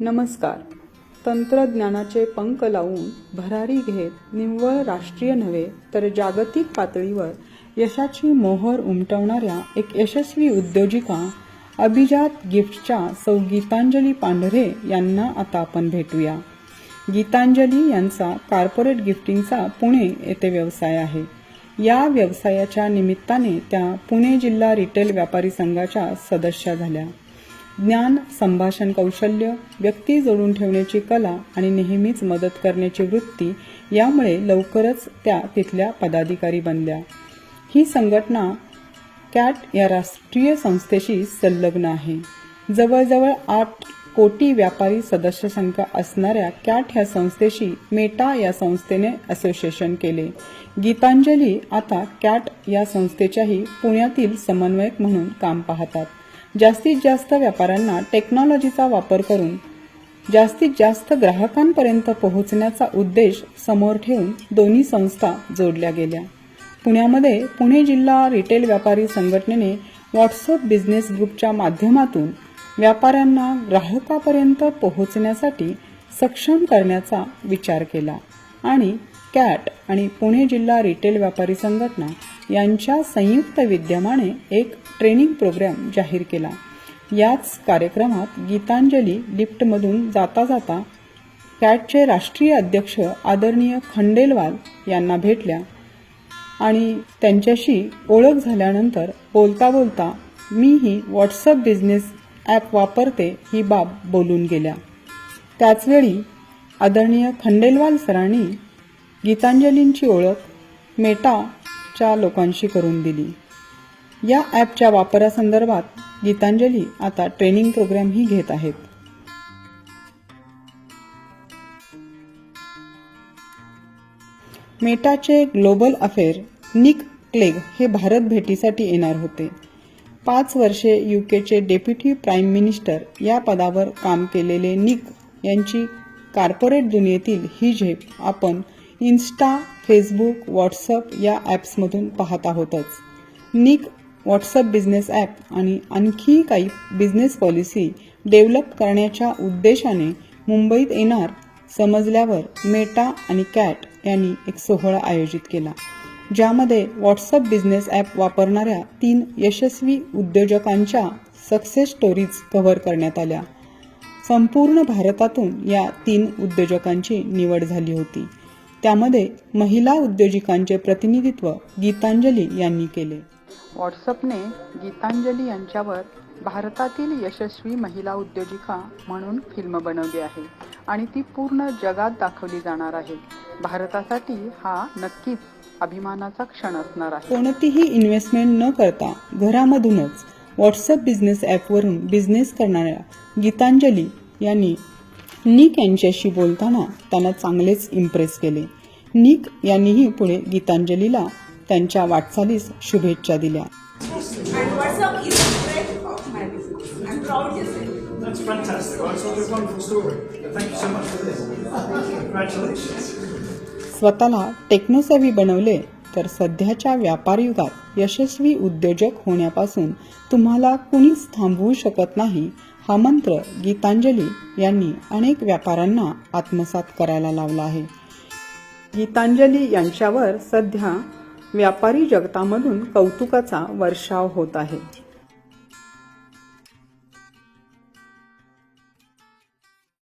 नमस्कार. तंत्रज्ञानाचे पंख लावून भरारी घेत निव्वळ राष्ट्रीय नव्हे तर जागतिक पातळीवर यशाची मोहर उमटवणाऱ्या एक यशस्वी उद्योजिका अभिजात गिफ्ट्सच्या सौ गीतांजली पांढरे यांना आता आपण भेटूया. गीतांजली यांचा कॉर्पोरेट गिफ्टिंगचा पुणे येथे व्यवसाय आहे. या व्यवसायाच्या निमित्ताने त्या पुणे जिल्हा रिटेल व्यापारी संघाच्या सदस्या झाल्या. ज्ञान, संभाषण कौशल्य, व्यक्ती जोडून ठेवण्याची कला आणि नेहमीच मदत करण्याची वृत्ती यामुळे लवकरच त्या तिथल्या पदाधिकारी बनल्या. ही संघटना कॅट या राष्ट्रीय संस्थेशी संलग्न आहे. जवळजवळ 8 कोटी व्यापारी सदस्य संख्या असणाऱ्या कॅट ह्या संस्थेशी मेटा या संस्थेने असोसिएशन केले. गीतांजली आता कॅट या संस्थेच्याही पुण्यातील समन्वयक म्हणून काम पाहतात. जास्तीत जास्त व्यापाऱ्यांना टेक्नॉलॉजीचा वापर करून जास्तीत जास्त ग्राहकांपर्यंत पोहोचण्याचा उद्देश समोर ठेवून दोन्ही संस्था जोडल्या गेल्या. पुण्यामध्ये पुणे जिल्हा रिटेल व्यापारी संघटनेने व्हॉट्सअप बिझनेस ग्रुपच्या माध्यमातून व्यापाऱ्यांना ग्राहकापर्यंत पोहोचण्यासाठी सक्षम करण्याचा विचार केला आणि कॅट आणि पुणे जिल्हा रिटेल व्यापारी संघटना यांच्या संयुक्त विद्यमाने एक ट्रेनिंग प्रोग्राम जाहीर केला. याच कार्यक्रमात गीतांजली लिफ्टमधून जाता जाता कॅटचे राष्ट्रीय अध्यक्ष आदरणीय खंडेलवाल यांना भेटल्या आणि त्यांच्याशी ओळख झाल्यानंतर बोलता बोलता मीही व्हॉट्सअप बिझनेस ॲप वापरते ही बाब बोलून गेल्या. त्याचवेळी आदरणीय खंडेलवाल सरांनी गीतांजलींची ओळख मेटाच्या लोकांशी करून दिली. या ॲपच्या वापरासंदर्भात गीतांजली आता ट्रेनिंग प्रोग्रामही घेत आहेत. मेटाचे ग्लोबल अफेअर निक क्लेग हे भारत भेटीसाठी येणार होते. 5 वर्षे यूकेचे डेप्युटी प्राईम मिनिस्टर या पदावर काम केलेले निक यांची कॉर्पोरेट दुनियेतील ही झेप आपण इन्स्टा, फेसबुक, व्हॉट्सअप या ॲप्समधून पाहत आहोतच. निक व्हॉट्सअप बिझनेस ॲप आणि आणखी काही बिझनेस पॉलिसी डेव्हलप करण्याच्या उद्देशाने मुंबईत येणार समजल्यावर मेटा आणि कॅट यांनी एक सोहळा आयोजित केला, ज्यामध्ये व्हॉट्सअप बिझनेस ॲप वापरणाऱ्या 3 यशस्वी उद्योजकांच्या सक्सेस स्टोरीज कव्हर करण्यात आल्या. संपूर्ण भारतातून या 3 उद्योजकांची निवड झाली होती. त्यामध्ये महिला उद्योजकांचे प्रतिनिधित्व गीतांजली यांनी केले. व्हॉट्सअपने गीतांजली यांच्यावर भारतातील यशस्वी महिला उद्योजिका म्हणून फिल्म बनवली आहे आणि ती पूर्ण जगात दाखवली जाणार आहे. भारतासाठी हा नक्कीच अभिमानाचा क्षण असणार आहे. कोणतीही इन्व्हेस्टमेंट न करता घरामधूनच व्हॉट्सअप बिझनेस ॲपवरून बिझनेस करणाऱ्या गीतांजली यांनी निक यांच्याशी बोलताना त्यांना चांगलेच इम्प्रेस केले. निक यांनीही पुढे गीतांजलीला त्यांच्या वाटचालीस शुभेच्छा दिल्या. स्वतःला टेक्नोसेव्ही बनवले तर सध्याच्या व्यापार युगात यशस्वी उद्योजक होण्यापासून तुम्हाला कुणीच थांबवू शकत नाही, हा मंत्र गीतांजली यांनी अनेक व्यापाऱ्यांना आत्मसात करायला लावला आहे. गीतांजली यांच्यावर सध्या व्यापारी जगतामधून कौतुकाचा वर्षाव होत आहे.